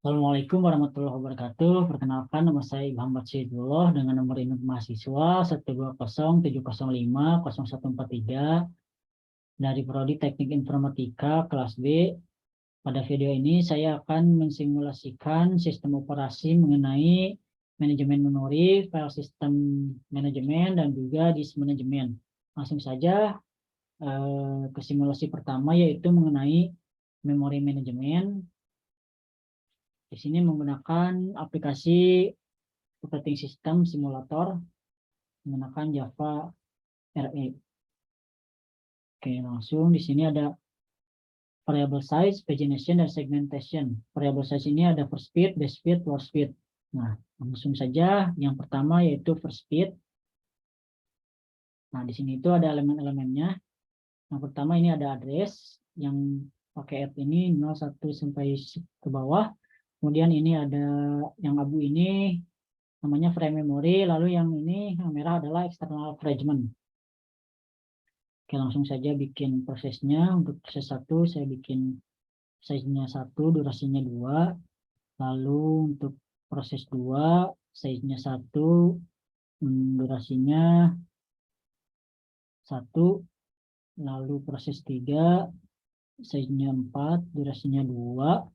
Assalamualaikum warahmatullahi wabarakatuh. Perkenalkan, nama saya Muhammad Syedullah dengan nomor induk mahasiswa 12070050143 dari Prodi Teknik Informatika kelas B. Pada video ini saya akan mensimulasikan sistem operasi mengenai manajemen memori, file system manajemen, dan juga disk manajemen. Langsung saja ke simulasi pertama, yaitu mengenai memori manajemen. Di sini menggunakan aplikasi operating system simulator menggunakan Java RE. Oke, langsung di sini ada variable size, pagination, dan segmentation. Variable size ini ada first speed, base speed, worst speed. Nah, langsung saja yang pertama yaitu first speed. Nah, di sini itu ada elemen-elemennya. Yang pertama ini ada address yang pakai add ini 01 sampai ke bawah. Kemudian ini ada yang abu ini namanya frame memory, lalu yang ini yang merah adalah external fragment. Oke, langsung saja bikin prosesnya. Untuk proses 1 saya bikin size-nya 1, durasinya 2. Lalu untuk proses 2 size-nya 1, durasinya 1. Lalu proses 3 size-nya 4, durasinya 2.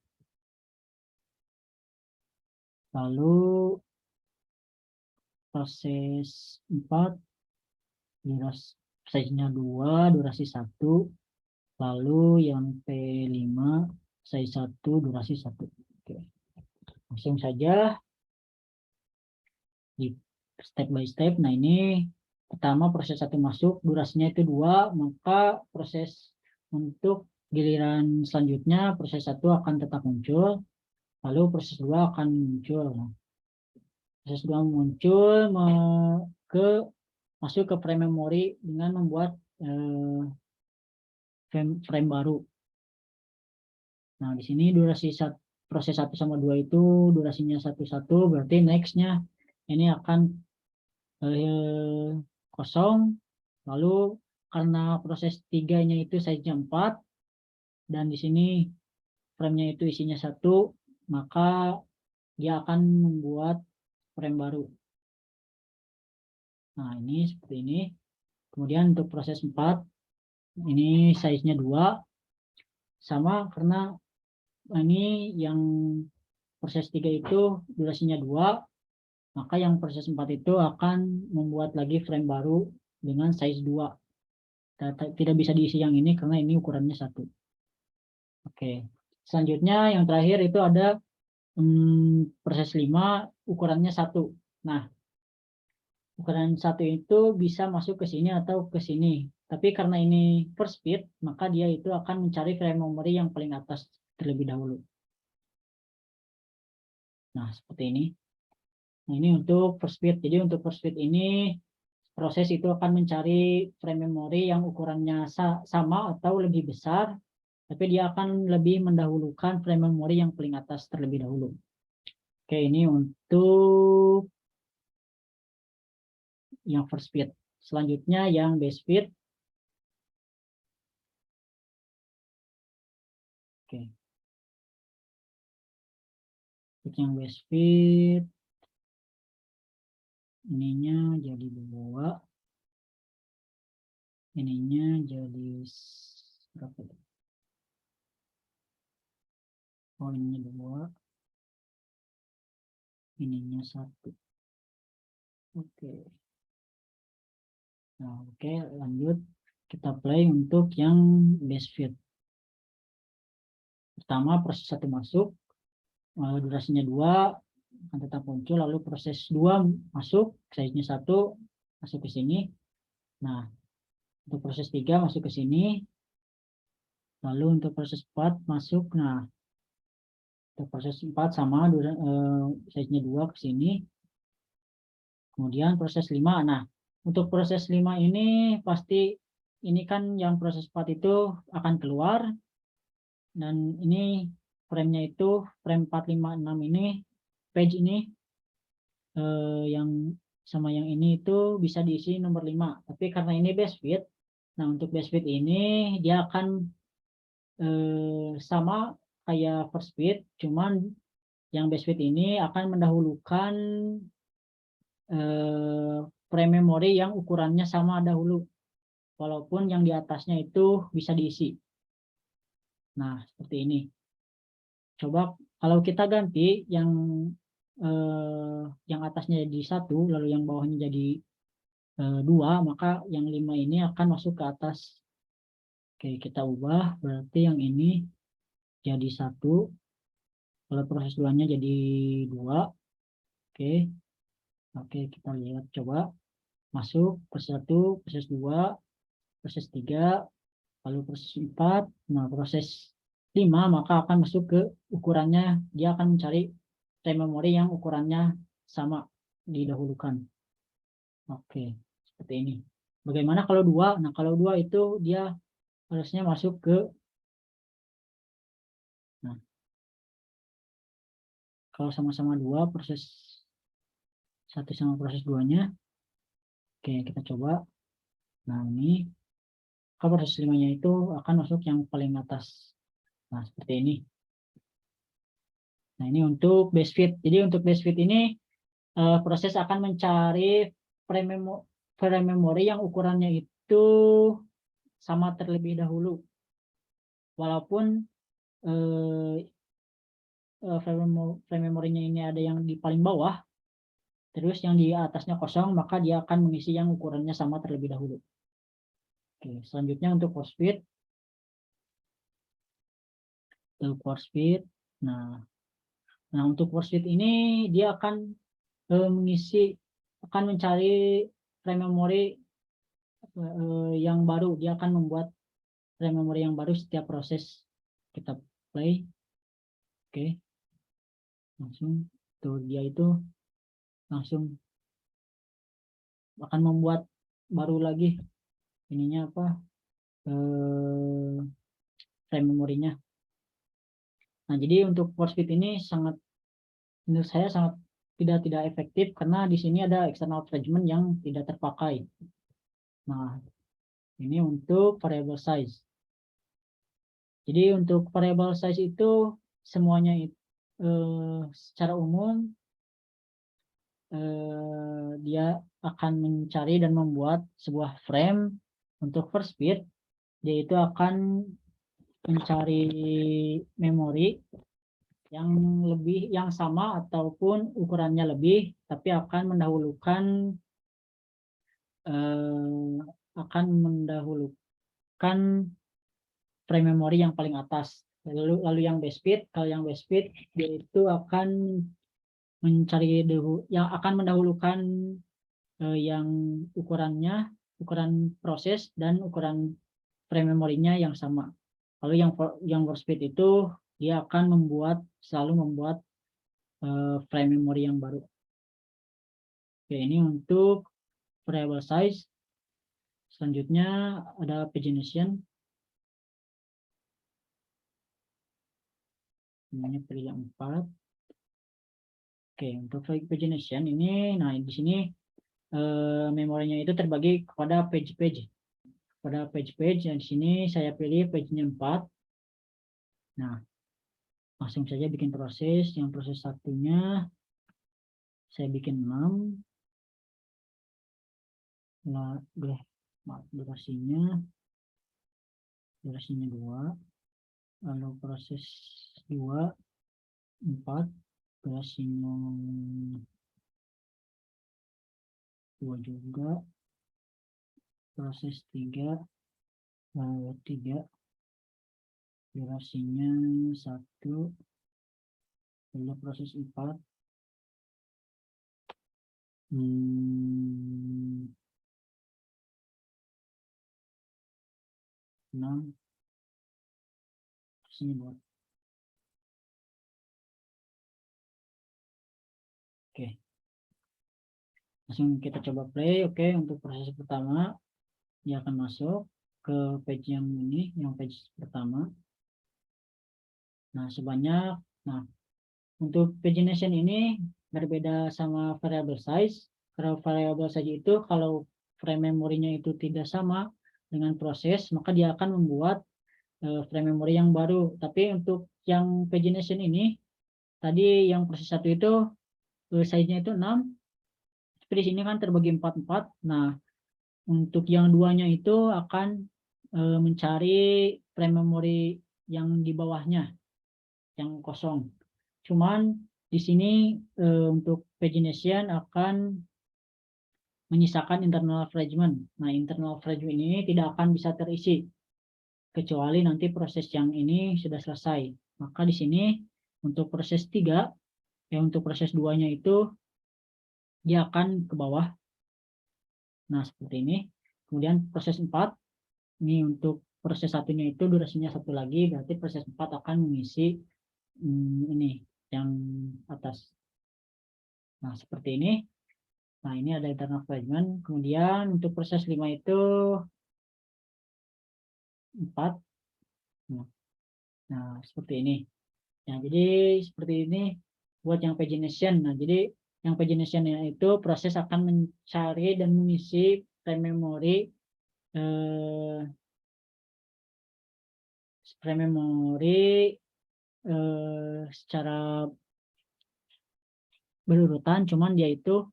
Lalu proses 4 size-nya 2, durasi 1. Lalu yang P5 size 1, durasi 1. Oke. Langsung saja di step by step. Nah, ini pertama proses 1 masuk, durasinya itu 2, maka proses untuk giliran selanjutnya proses 1 akan tetap muncul, lalu proses 2 akan muncul. Proses 2 muncul masuk ke frame memory dengan membuat frame baru. Nah, di sini durasi proses 1 sama 2 itu durasinya 1-1, berarti next-nya ini akan kosong. Lalu karena proses 3-nya itu size-nya 4 dan di sini frame-nya itu isinya 1, maka dia akan membuat frame baru. Nah, ini seperti ini. Kemudian untuk proses 4 ini size-nya 2, sama karena ini yang proses 3 itu durasinya 2, maka yang proses 4 itu akan membuat lagi frame baru dengan size 2. Tidak bisa diisi yang ini karena ini ukurannya 1. Oke. Selanjutnya yang terakhir itu ada proses 5, ukurannya 1. Nah, ukuran 1 itu bisa masuk ke sini atau ke sini. Tapi karena ini first speed, maka dia itu akan mencari frame memory yang paling atas terlebih dahulu. Nah, seperti ini. Nah, ini untuk first speed. Jadi untuk first speed ini proses itu akan mencari frame memory yang ukurannya sama atau lebih besar, tapi dia akan lebih mendahulukan frame memory yang paling atas terlebih dahulu. Oke, ini untuk yang first speed. Selanjutnya yang base speed. Oke. Untuk yang base speed, ininya jadi 2. Ininya jadi berapa? Oh, ininya 2. Ininya 1. Oke. Nah, oke, lanjut. Kita play untuk yang base speed. Pertama, proses 1 masuk, durasinya 2, akan tetap muncul. Lalu proses 2 masuk, size-nya 1, masuk ke sini. Nah, untuk proses 3 masuk ke sini. Lalu untuk proses 4 masuk. Nah, untuk proses 4 sama, size-nya 2 ke sini. Kemudian proses 5. Nah, untuk proses 5 ini pasti ini kan yang proses 4 itu akan keluar. Dan ini frame-nya itu frame 456 ini, page ini yang sama yang ini itu bisa diisi nomor 5. Tapi karena ini base fit, nah untuk base fit ini dia akan sama kayak first fit, cuman Yang base fit ini akan mendahulukan frame memori yang ukurannya sama dahulu, walaupun yang di atasnya itu bisa diisi. Nah, seperti ini. Coba kalau kita ganti yang atasnya jadi 1, lalu yang bawahnya jadi 2, maka yang 5 ini akan masuk ke atas. Oke, kita ubah, berarti yang ini jadi 1, kalau proses 2-nya jadi 2. Oke, kita lihat, coba masuk proses 1, proses 2, proses 3, lalu proses 4. Nah, proses 5 maka akan masuk ke ukurannya, dia akan mencari frame memori yang ukurannya sama, didahulukan. Oke, seperti ini. Bagaimana kalau 2? Nah, kalau 2 itu dia harusnya masuk ke, nah, kalau sama-sama 2, proses 1 sama proses 2-nya. Oke, kita coba. Nah, ini kalau proses 5-nya itu akan masuk yang paling atas. Nah, seperti ini. Nah, ini untuk base fit. Jadi untuk base fit ini proses akan mencari frame memori yang ukurannya itu sama terlebih dahulu. Walaupun frame memorinya ini ada yang di paling bawah, terus yang di atasnya kosong, maka dia akan mengisi yang ukurannya sama terlebih dahulu. Oke, selanjutnya untuk force fit. Nah, untuk force fit ini dia akan akan mencari frame memori yang baru. Dia akan membuat frame memori yang baru setiap proses. Kita play. Oke, langsung tuh dia itu langsung akan membuat baru lagi ininya apa, frame memorinya. Nah, jadi untuk force fit ini menurut saya sangat tidak efektif karena di sini ada external attachment yang tidak terpakai. Nah, ini untuk variable size. Jadi untuk variable size itu semuanya secara umum dia akan mencari dan membuat sebuah frame. Untuk first bit, yaitu akan mencari memori yang sama ataupun ukurannya lebih, tapi akan mendahulukan frame memori yang paling atas. Lalu yang base bit, kalau yang base bit dia itu akan mendahulukan yang ukuran proses dan ukuran frame memorinya yang sama. Lalu yang force bit itu dia akan selalu membuat frame memori yang baru. Oke, ini untuk variable size. Selanjutnya ada pagination. Namanya periode yang 4. Oke, untuk pagination ini, nah di sini memorinya itu terbagi kepada page-page. Pada page-page yang di sini saya pilih page-nya 4. Nah, langsung saja bikin proses. Yang proses satunya saya bikin 6. Nah, durasinya 2. Lalu proses 2 4, durasinya 2 juga. Proses 3 durasinya 1. Lalu proses 4 6, durasinya 2. Oke, langsung kita coba play. Oke, untuk proses pertama dia akan masuk ke page yang ini, yang page pertama. Nah, untuk pagination ini berbeda sama variable size. Kalau variable size itu kalau frame memorinya itu tidak sama dengan proses, maka dia akan membuat frame memori yang baru. Tapi untuk yang pagination ini tadi yang proses 1 itu size-nya itu 6. Seperti di sini kan terbagi 4-4. Nah, untuk yang duanya itu akan mencari frame memori yang di bawahnya, yang kosong. Cuman di sini untuk pagination akan menyisakan internal fragment. Nah, internal fragment ini tidak akan bisa terisi kecuali nanti proses yang ini sudah selesai. Maka di sini untuk proses 3, ya untuk proses 2-nya itu dia akan ke bawah. Nah, seperti ini. Kemudian proses 4, ini untuk proses satunya itu durasinya 1 lagi, berarti proses 4 akan mengisi ini yang atas. Nah, seperti ini. Nah, ini ada internal fragment. Kemudian untuk proses 5 itu 4. Nah, seperti ini. Nah, jadi seperti ini buat yang pagination. Nah, jadi yang pagination itu proses akan mencari dan mengisi frame memori secara berurutan, cuman dia itu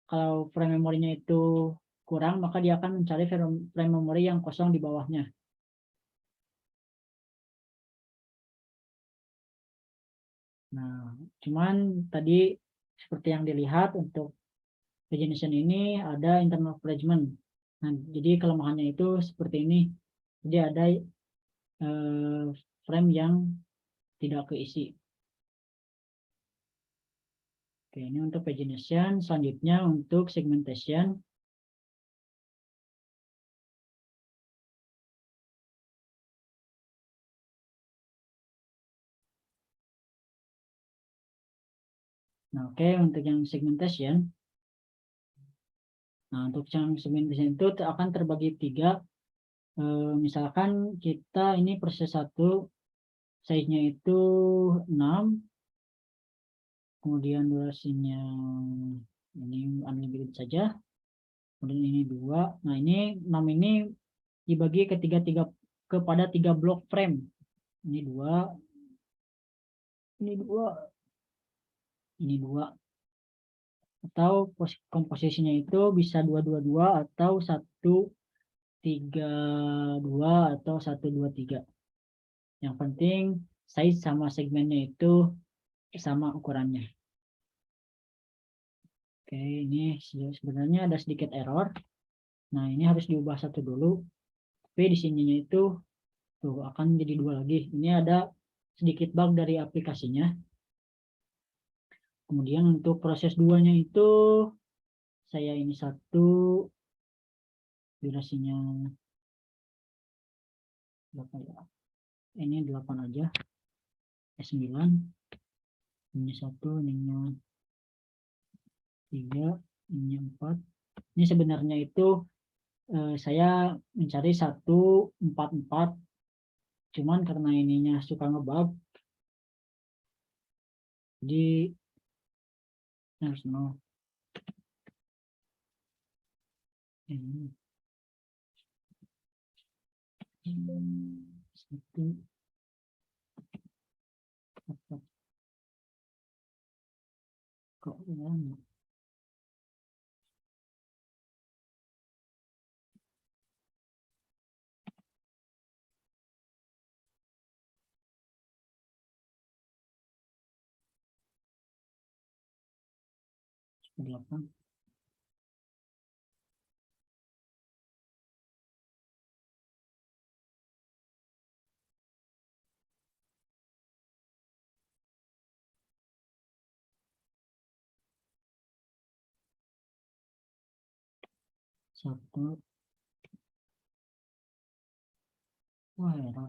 kalau frame memorinya itu kurang, maka dia akan mencari frame memori yang kosong di bawahnya. Nah, cuman tadi seperti yang dilihat untuk pagination ini ada internal fragment. Nah, jadi kelemahannya itu seperti ini. Jadi ada frame yang tidak keisi. Oke, ini untuk pagination. Selanjutnya untuk segmentation. Nah, oke, untuk yang segmentation. Nah, untuk yang segmentation itu akan terbagi 3. Misalkan kita ini proses 1, size-nya itu 6. Kemudian durasinya ini unlimited saja. Kemudian ini 2. Nah, ini 6 ini dibagi kepada 3 blok frame. Ini 2, ini 2, ini 2. Atau komposisinya itu bisa 2-2-2 atau 1-3-2 atau 1-2-3. Yang penting size sama segmennya itu sama ukurannya. Oke, ini sebenarnya ada sedikit error. Nah, ini harus diubah 1 dulu. Tapi di sininya itu tuh akan jadi 2 lagi. Ini ada sedikit bug dari aplikasinya. Kemudian untuk proses 2-nya itu saya ini 1, durasinya berapa ya? Ini 8 aja. 9. Ini 1, ini 3, ini 4. Ini sebenarnya itu saya mencari 1-4-4. Cuman karena ininya suka ngebug, jadi harus no. Ini 1, 4. Kok lama? Delapan. Satu. Wah, error.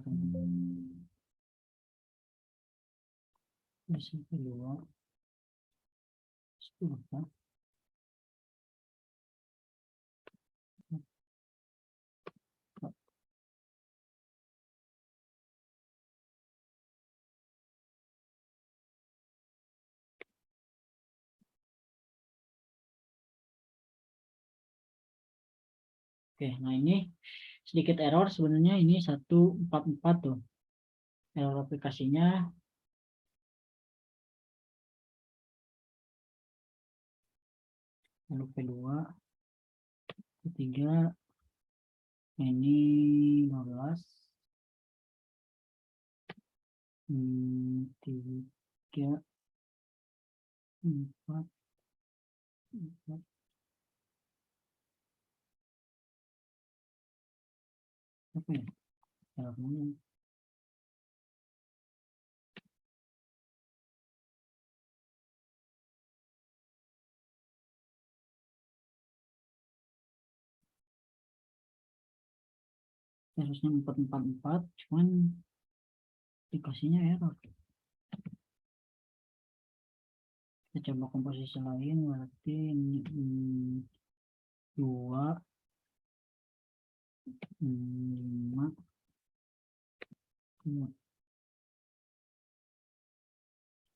Bisa kedua. 10. Oke, nah ini sedikit error sebenarnya, ini 1-4-4 tuh error aplikasinya. lalu P2, P3, ini 12, 3, 4, 4. Apa ya? Salah mana? Harusnya 444, cuman dikasihnya error. Kita coba komposisi lain, berarti ini 2, 5,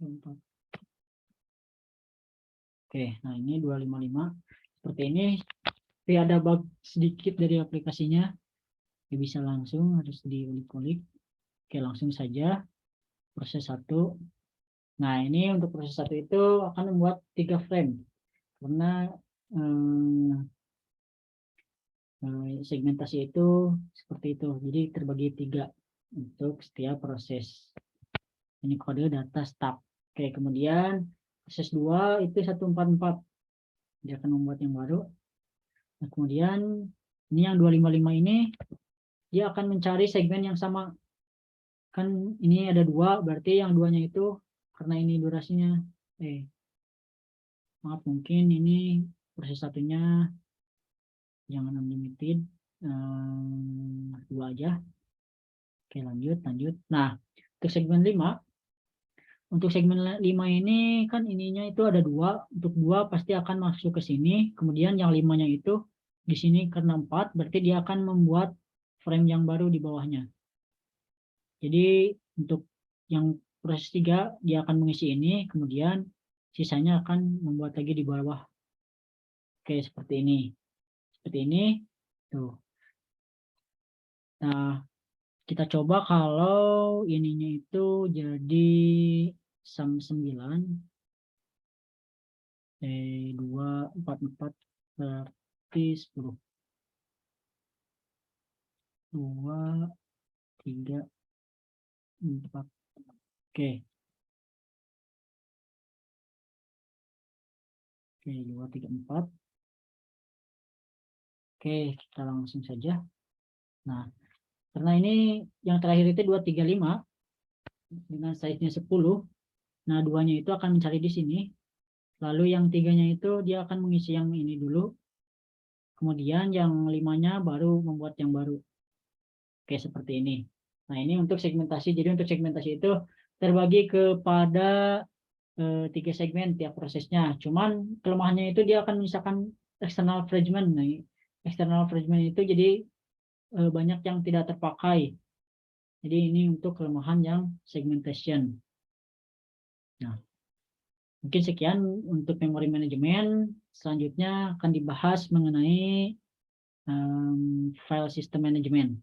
4. Oke, nah ini 255. Seperti ini, tapi ada bug sedikit dari aplikasinya. Ya bisa langsung, harus diulik-ulik. Oke, langsung saja. Proses 1. Nah, ini untuk proses 1 itu akan membuat 3 frame. Karena segmentasi itu seperti itu. Jadi terbagi 3 untuk setiap proses. Ini kode data stub. Oke, kemudian proses 2 itu 144. Dia akan membuat yang baru. Nah, kemudian ini yang 255 ini dia akan mencari segmen yang sama. Kan ini ada 2, berarti yang 2-nya itu karena ini durasinya maaf, mungkin ini proses 1-nya jangan unlimited, 2 aja. Oke, lanjut. Nah, untuk segmen 5, untuk segmen 5 ini kan ininya itu ada 2, untuk 2 pasti akan masuk ke sini, kemudian yang 5-nya itu di sini karena 4, berarti dia akan membuat frame yang baru di bawahnya. Jadi untuk yang proses 3 dia akan mengisi ini, kemudian sisanya akan membuat lagi di bawah. Oke, seperti ini. Tuh. Nah, kita coba kalau ininya itu jadi sum 9. 2, 4, 4 berarti 10. 2, 3, 4. Oke. Oke, 2, 3, 4. Oke, kita langsung saja. Nah, karena ini yang terakhir itu 2, 3, 5 dengan size-nya 10. Nah, 2-nya itu akan mencari di sini. Lalu yang 3-nya itu dia akan mengisi yang ini dulu. Kemudian yang 5-nya baru membuat yang baru. Oke, seperti ini. Nah, ini untuk segmentasi. Jadi untuk segmentasi itu terbagi kepada 3 segmen tiap prosesnya. Cuman kelemahannya itu dia akan menyisakan external fragment. Nah, external fragment itu jadi banyak yang tidak terpakai. Jadi ini untuk kelemahan yang segmentation. Nah, mungkin sekian untuk memory management. Selanjutnya akan dibahas mengenai file system management.